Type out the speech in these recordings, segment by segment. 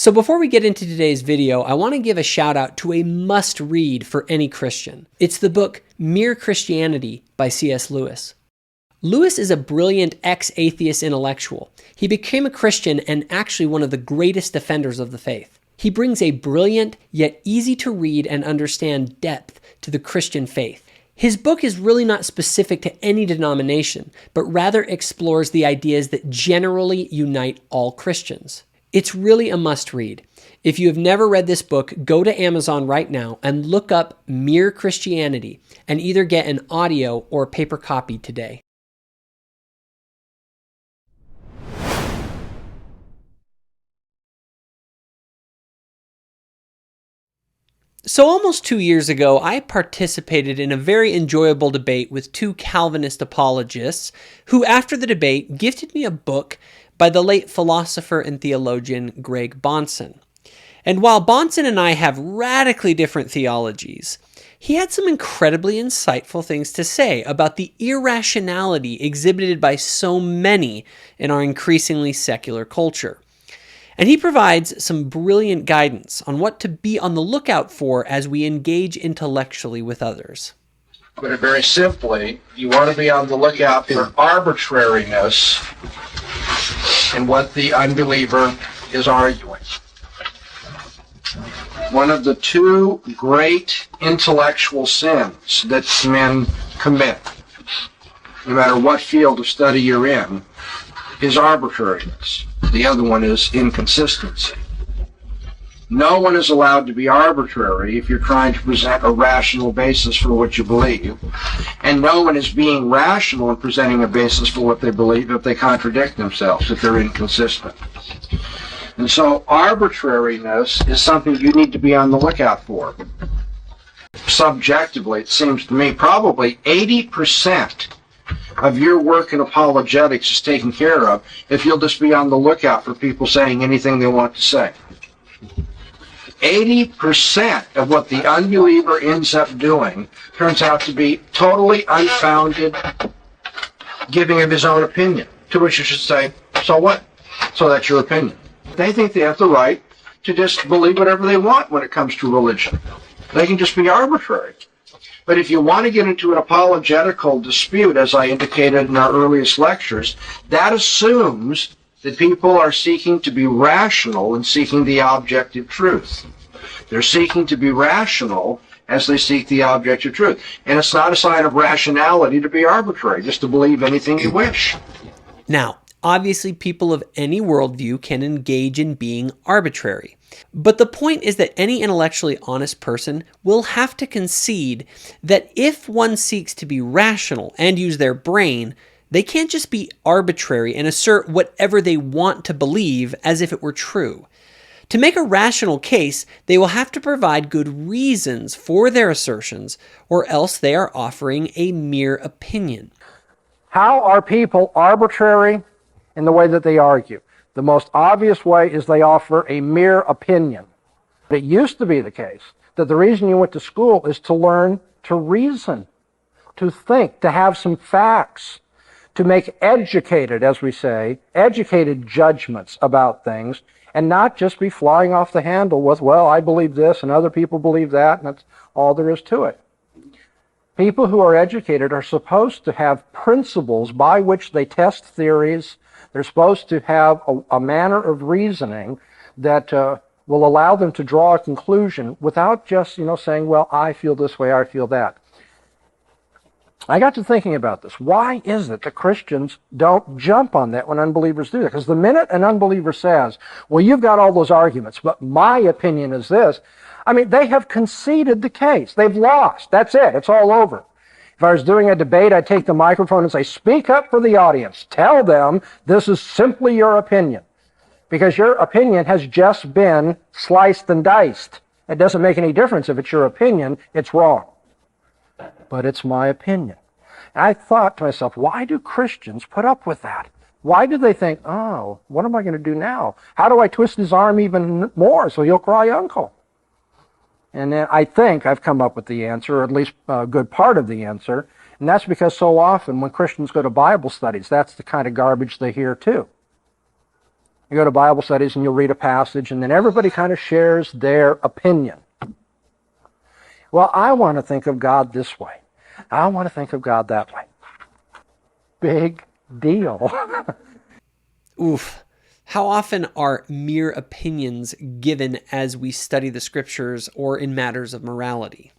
So before we get into today's video, I want to give a shout out to a must-read for any Christian. It's the book Mere Christianity by C.S. Lewis. Lewis is a brilliant ex-atheist intellectual. He became a Christian and actually one of the greatest defenders of the faith. He brings a brilliant, yet easy to read and understand depth to the Christian faith. His book is really not specific to any denomination, but rather explores the ideas that generally unite all Christians. It's really a must-read. If you have never read this book, go to Amazon right now and look up Mere Christianity and either get an audio or paper copy today. So almost 2 years ago, I participated in a very enjoyable debate with two Calvinist apologists who, after the debate, gifted me a book by the late philosopher and theologian Greg Bahnsen. And while Bahnsen and I have radically different theologies, he had some incredibly insightful things to say about the irrationality exhibited by so many in our increasingly secular culture. And he provides some brilliant guidance on what to be on the lookout for as we engage intellectually with others. Put it very simply, you want to be on the lookout for arbitrariness in what the unbeliever is arguing. One of the two great intellectual sins that men commit, no matter what field of study you're in, is arbitrariness. The other one is inconsistency. No one is allowed to be arbitrary if you're trying to present a rational basis for what you believe. And no one is being rational in presenting a basis for what they believe if they contradict themselves, if they're inconsistent. And so arbitrariness is something you need to be on the lookout for. Subjectively, it seems to me, probably 80% of your work in apologetics is taken care of if you'll just be on the lookout for people saying anything they want to say. 80% of what the unbeliever ends up doing turns out to be totally unfounded giving of his own opinion, to which you should say, so what? So that's your opinion. They think they have the right to just believe whatever they want when it comes to religion. They can just be arbitrary. But if you want to get into an apologetical dispute, as I indicated in our earliest lectures, that assumes that people are seeking to be rational and seeking the objective truth. They're seeking to be rational as they seek the objective truth. And it's not a sign of rationality to be arbitrary, just to believe anything you wish. Now, obviously people of any worldview can engage in being arbitrary. But the point is that any intellectually honest person will have to concede that if one seeks to be rational and use their brain, they can't just be arbitrary and assert whatever they want to believe as if it were true. To make a rational case, they will have to provide good reasons for their assertions, or else they are offering a mere opinion. How are people arbitrary in the way that they argue? The most obvious way is they offer a mere opinion. It used to be the case that the reason you went to school is to learn to reason, to think, to have some facts, to make educated, as we say, educated judgments about things, and not just be flying off the handle with, well, I believe this and other people believe that, and that's all there is to it. People who are educated are supposed to have principles by which they test theories. They're supposed to have a manner of reasoning that will allow them to draw a conclusion without just, saying, well, I feel this way, I feel that. I got to thinking about this. Why is it that Christians don't jump on that when unbelievers do that? Because the minute an unbeliever says, well, you've got all those arguments, but my opinion is this, they have conceded the case. They've lost. That's it. It's all over. If I was doing a debate, I'd take the microphone and say, speak up for the audience. Tell them this is simply your opinion. Because your opinion has just been sliced and diced. It doesn't make any difference if it's your opinion, it's wrong. But it's my opinion. And I thought to myself, why do Christians put up with that? Why do they think, oh, what am I going to do now? How do I twist his arm even more so he'll cry uncle? And then I think I've come up with the answer, or at least a good part of the answer, and that's because so often when Christians go to Bible studies, that's the kind of garbage they hear too. You go to Bible studies and you'll read a passage, and then everybody kind of shares their opinion. Well, I want to think of God this way. I want to think of God that way. Big deal. Oof. How often are mere opinions given as we study the scriptures or in matters of morality?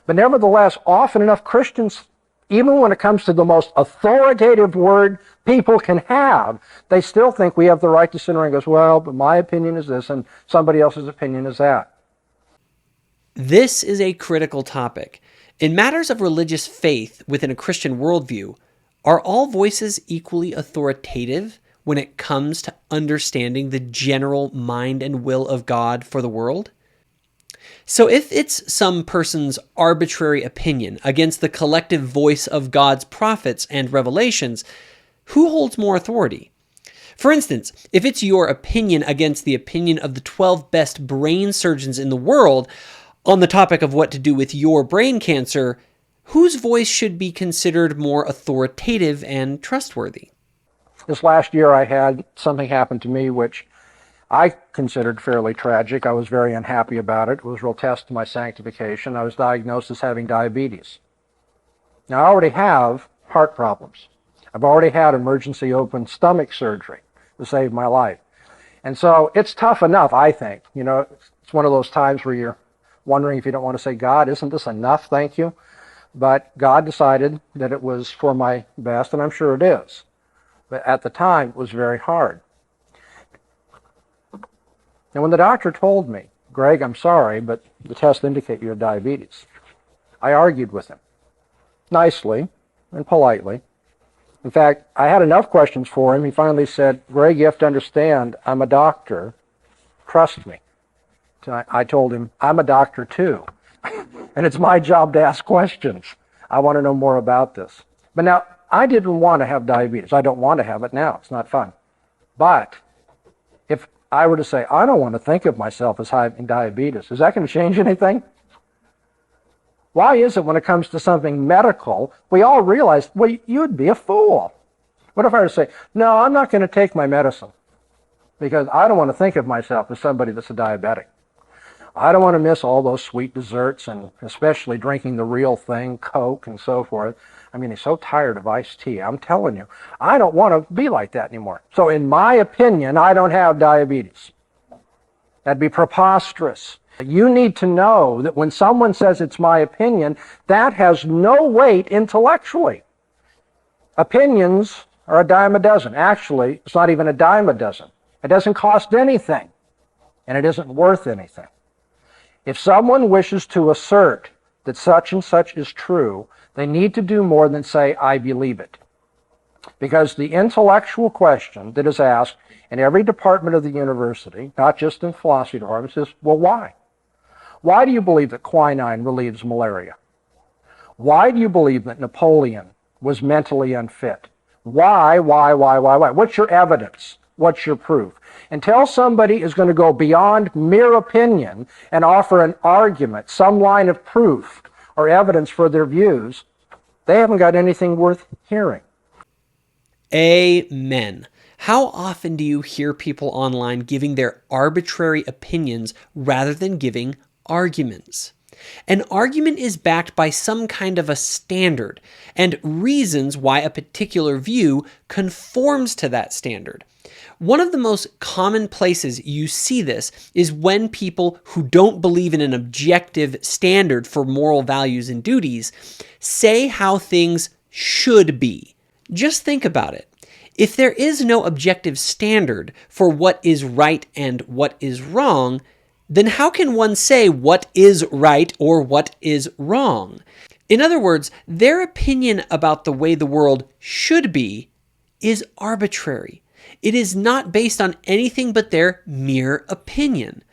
But nevertheless, often enough Christians, even when it comes to the most authoritative word people can have, they still think we have the right to sit around and goes, well, but my opinion is this and somebody else's opinion is that. This is a critical topic. In matters of religious faith within a Christian worldview, are all voices equally authoritative when it comes to understanding the general mind and will of God for the world? So if it's some person's arbitrary opinion against the collective voice of God's prophets and revelations, who holds more authority? For instance, if it's your opinion against the opinion of the 12 best brain surgeons in the world on the topic of what to do with your brain cancer, whose voice should be considered more authoritative and trustworthy? This last year I had something happen to me which I considered fairly tragic. I was very unhappy about it. It was a real test to my sanctification. I was diagnosed as having diabetes. Now, I already have heart problems. I've already had emergency open stomach surgery to save my life. And so it's tough enough, I think. You know, it's one of those times where you're wondering if you don't want to say, God, isn't this enough? Thank you. But God decided that it was for my best, and I'm sure it is. But at the time, it was very hard. And when the doctor told me, Greg, I'm sorry, but the tests indicate you have diabetes, I argued with him, nicely and politely. In fact, I had enough questions for him. He finally said, Greg, you have to understand, I'm a doctor. Trust me. So I told him, I'm a doctor too. And it's my job to ask questions. I want to know more about this. But now, I didn't want to have diabetes. I don't want to have it now. It's not fun. But if I were to say, I don't want to think of myself as having diabetes, is that going to change anything? Why is it when it comes to something medical, we all realize, well, you'd be a fool. What if I were to say, no, I'm not going to take my medicine because I don't want to think of myself as somebody that's a diabetic. I don't want to miss all those sweet desserts and especially drinking the real thing, Coke and so forth. I mean, he's so tired of iced tea. I'm telling you, I don't want to be like that anymore. So in my opinion, I don't have diabetes. That'd be preposterous. You need to know that when someone says it's my opinion, that has no weight intellectually. Opinions are a dime a dozen. Actually, it's not even a dime a dozen. It doesn't cost anything, and it isn't worth anything. If someone wishes to assert that such and such is true, they need to do more than say, I believe it. Because the intellectual question that is asked in every department of the university, not just in philosophy departments, is, well, why? Why do you believe that quinine relieves malaria? Why do you believe that Napoleon was mentally unfit? Why? What's your evidence? What's your proof? Until somebody is going to go beyond mere opinion and offer an argument, some line of proof or evidence for their views, they haven't got anything worth hearing. Amen. How often do you hear people online giving their arbitrary opinions rather than giving arguments? An argument is backed by some kind of a standard and reasons why a particular view conforms to that standard. One of the most common places you see this is when people who don't believe in an objective standard for moral values and duties say how things should be. Just think about it. If there is no objective standard for what is right and what is wrong, then how can one say what is right or what is wrong? In other words, their opinion about the way the world should be is arbitrary. It is not based on anything but their mere opinion.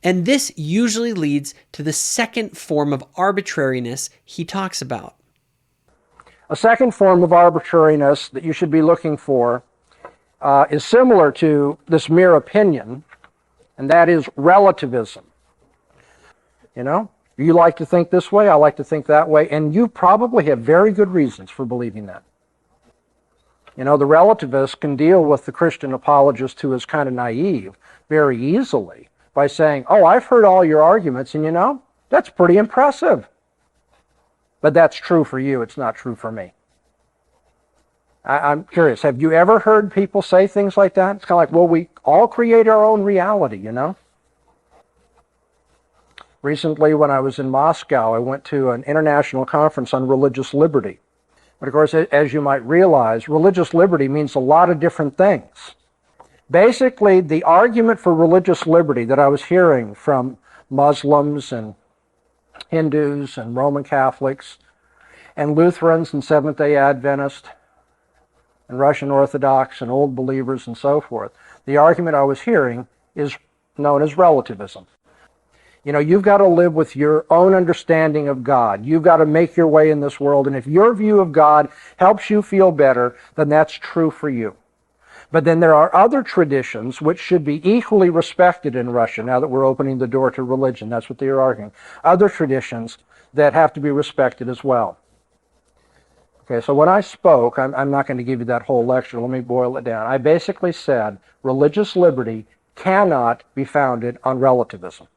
And this usually leads to the second form of arbitrariness he talks about. A second form of arbitrariness that you should be looking for is similar to this mere opinion, and that is relativism. You know, you like to think this way, I like to think that way, and you probably have very good reasons for believing that. You know, the relativist can deal with the Christian apologist who is kind of naive very easily by saying, oh, I've heard all your arguments, and you know, that's pretty impressive. But that's true for you, it's not true for me. I'm curious, have you ever heard people say things like that? It's kind of like, well, we all create our own reality, you know? Recently, when I was in Moscow, I went to an international conference on religious liberty. But of course, as you might realize, religious liberty means a lot of different things. Basically, the argument for religious liberty that I was hearing from Muslims and Hindus and Roman Catholics and Lutherans and Seventh-day Adventists and Russian Orthodox and Old Believers and so forth, the argument I was hearing is known as relativism. You know, you've got to live with your own understanding of God. You've got to make your way in this world, and if your view of God helps you feel better, then that's true for you. But then there are other traditions which should be equally respected in Russia, now that we're opening the door to religion. That's what they're arguing. Other traditions that have to be respected as well. Okay, so when I spoke, I'm not going to give you that whole lecture. Let me boil it down. I basically said religious liberty cannot be founded on relativism.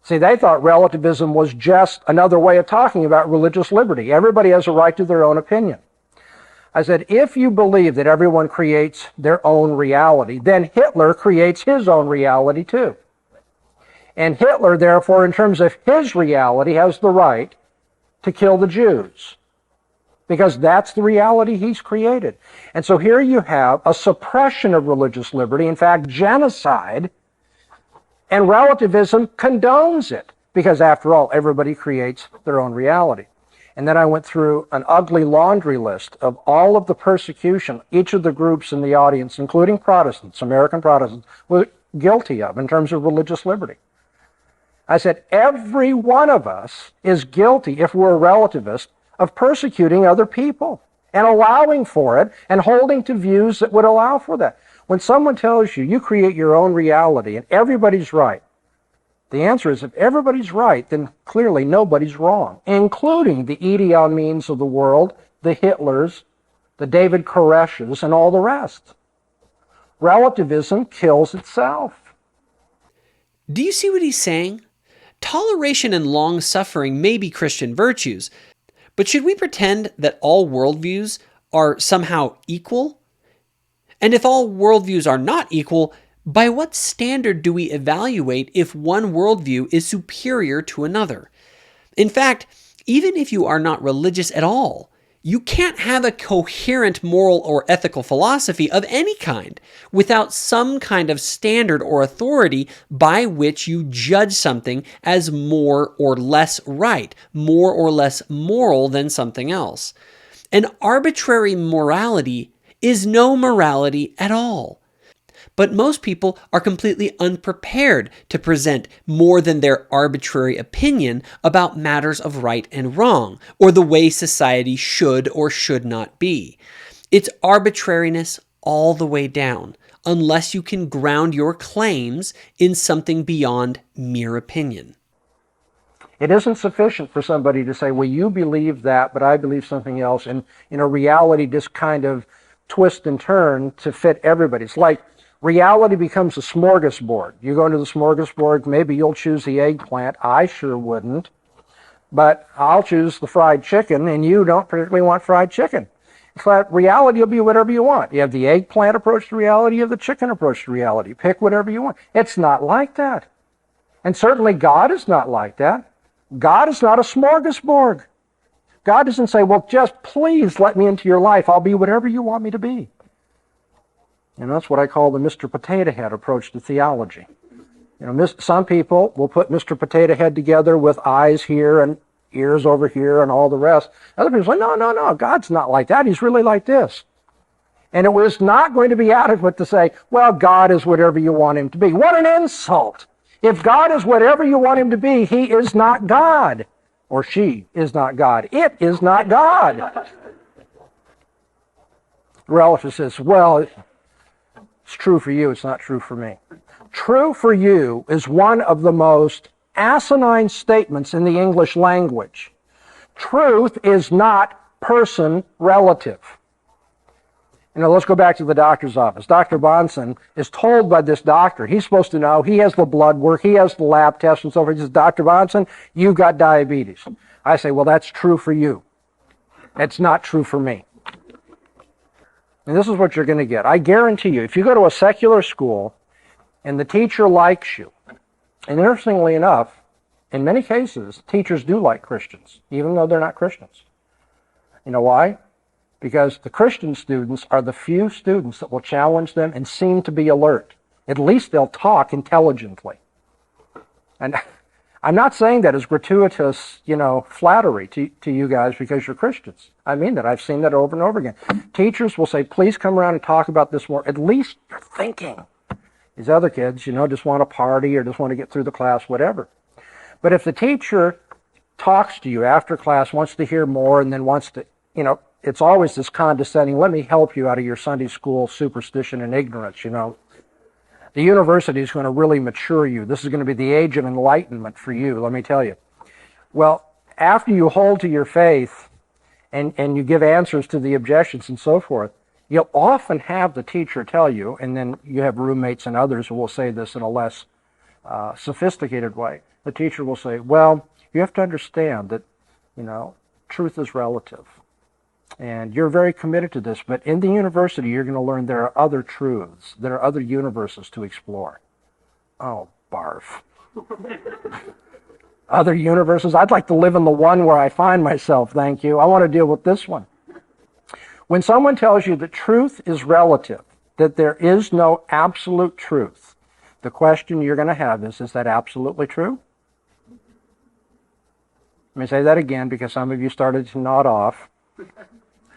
See, they thought relativism was just another way of talking about religious liberty. Everybody has a right to their own opinion. I said, if you believe that everyone creates their own reality, then Hitler creates his own reality too. And Hitler, therefore, in terms of his reality, has the right to kill the Jews, because that's the reality he's created. And so here you have a suppression of religious liberty, in fact, genocide, and relativism condones it, because after all, everybody creates their own reality. And then I went through an ugly laundry list of all of the persecution each of the groups in the audience, including Protestants, American Protestants, were guilty of in terms of religious liberty. I said, every one of us is guilty, if we're a relativist, of persecuting other people and allowing for it and holding to views that would allow for that. When someone tells you you create your own reality and everybody's right, the answer is, if everybody's right, then clearly nobody's wrong, including the Idi Amins of the world, the Hitlers, the David Koreshes, and all the rest. Relativism kills itself. Do you see what he's saying? Toleration and long-suffering may be Christian virtues, but should we pretend that all worldviews are somehow equal? And if all worldviews are not equal, by what standard do we evaluate if one worldview is superior to another? In fact, even if you are not religious at all, you can't have a coherent moral or ethical philosophy of any kind without some kind of standard or authority by which you judge something as more or less right, more or less moral than something else. An arbitrary morality is no morality at all. But most people are completely unprepared to present more than their arbitrary opinion about matters of right and wrong, or the way society should or should not be. It's arbitrariness all the way down, unless you can ground your claims in something beyond mere opinion. It isn't sufficient for somebody to say, well, you believe that, but I believe something else, and reality just kind of twist and turn to fit everybody. It's like reality becomes a smorgasbord. You go into the smorgasbord, maybe you'll choose the eggplant. I sure wouldn't. But I'll choose the fried chicken, and you don't particularly want fried chicken. But reality will be whatever you want. You have the eggplant approach to reality, you have the chicken approach to reality. Pick whatever you want. It's not like that. And certainly God is not like that. God is not a smorgasbord. God doesn't say, well, just please let me into your life. I'll be whatever you want me to be. And that's what I call the Mr. Potato Head approach to theology. Some people will put Mr. Potato Head together with eyes here and ears over here and all the rest. Other people say, no, God's not like that. He's really like this. And it was not going to be adequate to say, well, God is whatever you want him to be. What an insult! If God is whatever you want him to be, he is not God. Or she is not God. It is not God. The relative says, well, it's true for you, it's not true for me. True for you is one of the most asinine statements in the English language. Truth is not person relative. Let's go back to the doctor's office. Dr. Bahnsen is told by this doctor, he's supposed to know, he has the blood work, he has the lab tests and so forth. He says, Dr. Bahnsen, you've got diabetes. I say, well, that's true for you. It's not true for me. And this is what you're going to get. I guarantee you, if you go to a secular school and the teacher likes you, and interestingly enough, in many cases, teachers do like Christians, even though they're not Christians. You know why? Because the Christian students are the few students that will challenge them and seem to be alert. At least they'll talk intelligently. And I'm not saying that as gratuitous, flattery to you guys because you're Christians. I mean that. I've seen that over and over again. Teachers will say, please come around and talk about this more. At least you're thinking. These other kids, just want to party or just want to get through the class, whatever. But if the teacher talks to you after class, wants to hear more, and then wants to, it's always this condescending, let me help you out of your Sunday school superstition and ignorance, The university is going to really mature you. This is going to be the age of enlightenment for you, let me tell you. Well, after you hold to your faith and you give answers to the objections and so forth, you'll often have the teacher tell you, and then you have roommates and others who will say this in a less sophisticated way. The teacher will say, well, you have to understand that, truth is relative. And you're very committed to this, but in the university, you're going to learn there are other truths. There are other universes to explore. Oh, barf. Other universes? I'd like to live in the one where I find myself, thank you. I want to deal with this one. When someone tells you that truth is relative, that there is no absolute truth, the question you're going to have is that absolutely true? Let me say that again because some of you started to nod off.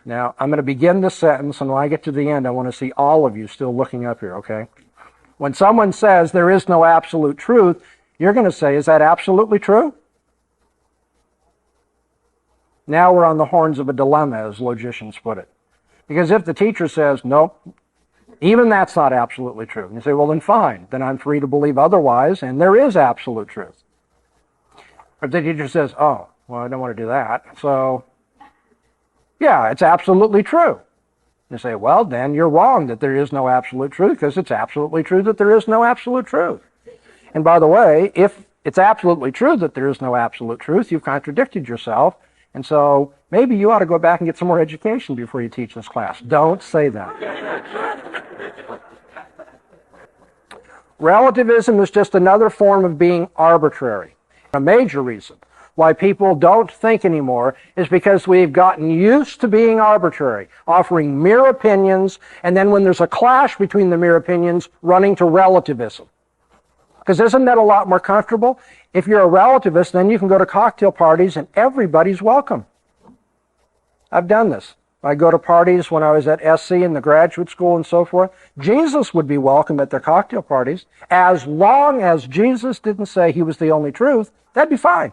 Now, I'm going to begin the sentence, and when I get to the end, I want to see all of you still looking up here, okay? When someone says there is no absolute truth, you're going to say, is that absolutely true? Now we're on the horns of a dilemma, as logicians put it. Because if the teacher says, nope, even that's not absolutely true, and you say, well, then fine, then I'm free to believe otherwise, and there is absolute truth. But the teacher says, oh, well, I don't want to do that, so yeah, it's absolutely true. You say, well, then you're wrong that there is no absolute truth because it's absolutely true that there is no absolute truth. And by the way, if it's absolutely true that there is no absolute truth, you've contradicted yourself. And so maybe you ought to go back and get some more education before you teach this class. Don't say that. Relativism is just another form of being arbitrary. A major reason why people don't think anymore is because we've gotten used to being arbitrary, offering mere opinions, and then when there's a clash between the mere opinions, running to relativism. Because isn't that a lot more comfortable? If you're a relativist, then you can go to cocktail parties and everybody's welcome. I've done this. I go to parties when I was at SC in the graduate school and so forth. Jesus would be welcome at their cocktail parties. As long as Jesus didn't say he was the only truth, that'd be fine.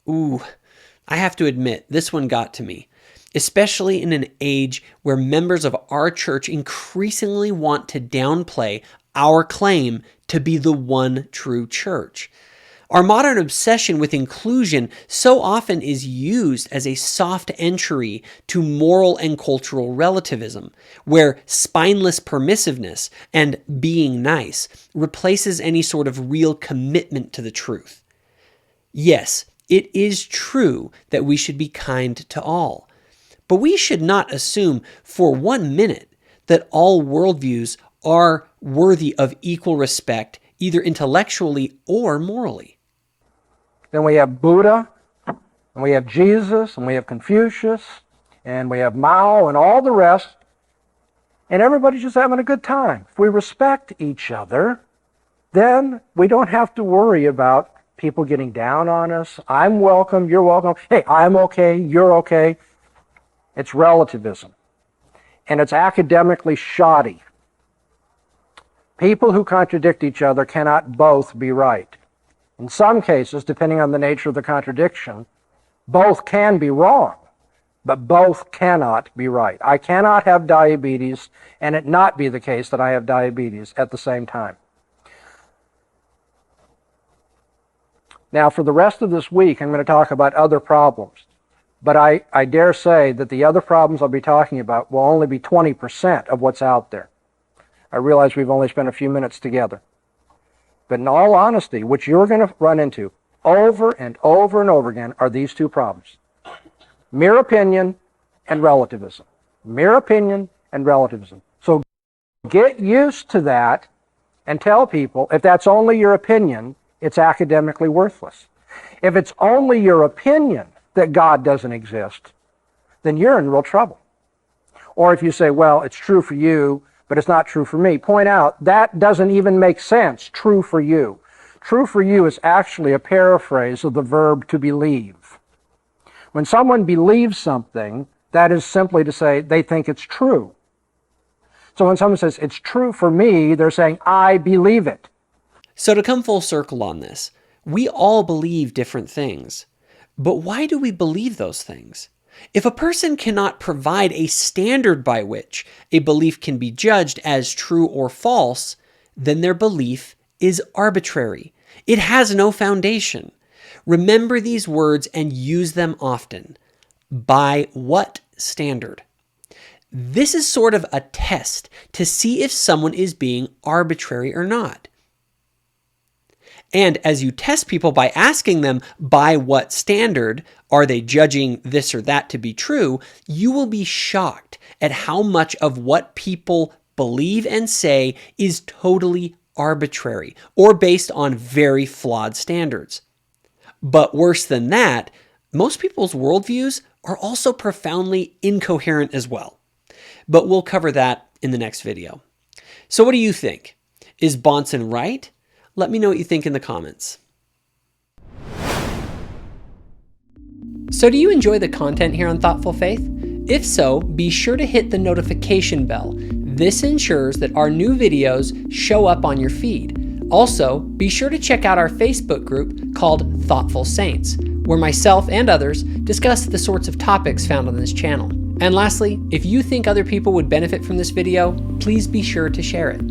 Ooh, I have to admit, this one got to me, especially in an age where members of our church increasingly want to downplay our claim to be the one true church. Our modern obsession with inclusion so often is used as a soft entry to moral and cultural relativism, where spineless permissiveness and being nice replaces any sort of real commitment to the truth. Yes, it is true that we should be kind to all, but we should not assume for 1 minute that all worldviews are worthy of equal respect, either intellectually or morally. Then we have Buddha, and we have Jesus, and we have Confucius, and we have Mao, and all the rest, and everybody's just having a good time. If we respect each other, then we don't have to worry about people getting down on us. I'm welcome, you're welcome. Hey, I'm okay, you're okay. It's relativism. And it's academically shoddy. People who contradict each other cannot both be right. In some cases, depending on the nature of the contradiction, both can be wrong, but both cannot be right. I cannot have diabetes and it not be the case that I have diabetes at the same time. Now, for the rest of this week, I'm going to talk about other problems. But I dare say that the other problems I'll be talking about will only be 20% of what's out there. I realize we've only spent a few minutes together. But in all honesty, what you're going to run into over and over and over again are these two problems. Mere opinion and relativism. Mere opinion and relativism. So get used to that and tell people if that's only your opinion, it's academically worthless. If it's only your opinion that God doesn't exist, then you're in real trouble. Or if you say, well, it's true for you, but it's not true for me, point out that doesn't even make sense, true for you. True for you is actually a paraphrase of the verb to believe. When someone believes something, that is simply to say they think it's true. So when someone says, it's true for me, they're saying, I believe it. So to come full circle on this, we all believe different things. But why do we believe those things? If a person cannot provide a standard by which a belief can be judged as true or false, then their belief is arbitrary. It has no foundation. Remember these words and use them often. By what standard? This is sort of a test to see if someone is being arbitrary or not. And as you test people by asking them by what standard are they judging this or that to be true, you will be shocked at how much of what people believe and say is totally arbitrary or based on very flawed standards. But worse than that, most people's worldviews are also profoundly incoherent as well. But we'll cover that in the next video. So what do you think? Is Bahnsen right? Let me know what you think in the comments. So do you enjoy the content here on Thoughtful Faith? If so, be sure to hit the notification bell. This ensures that our new videos show up on your feed. Also, be sure to check out our Facebook group called Thoughtful Saints, where myself and others discuss the sorts of topics found on this channel. And lastly, if you think other people would benefit from this video, please be sure to share it.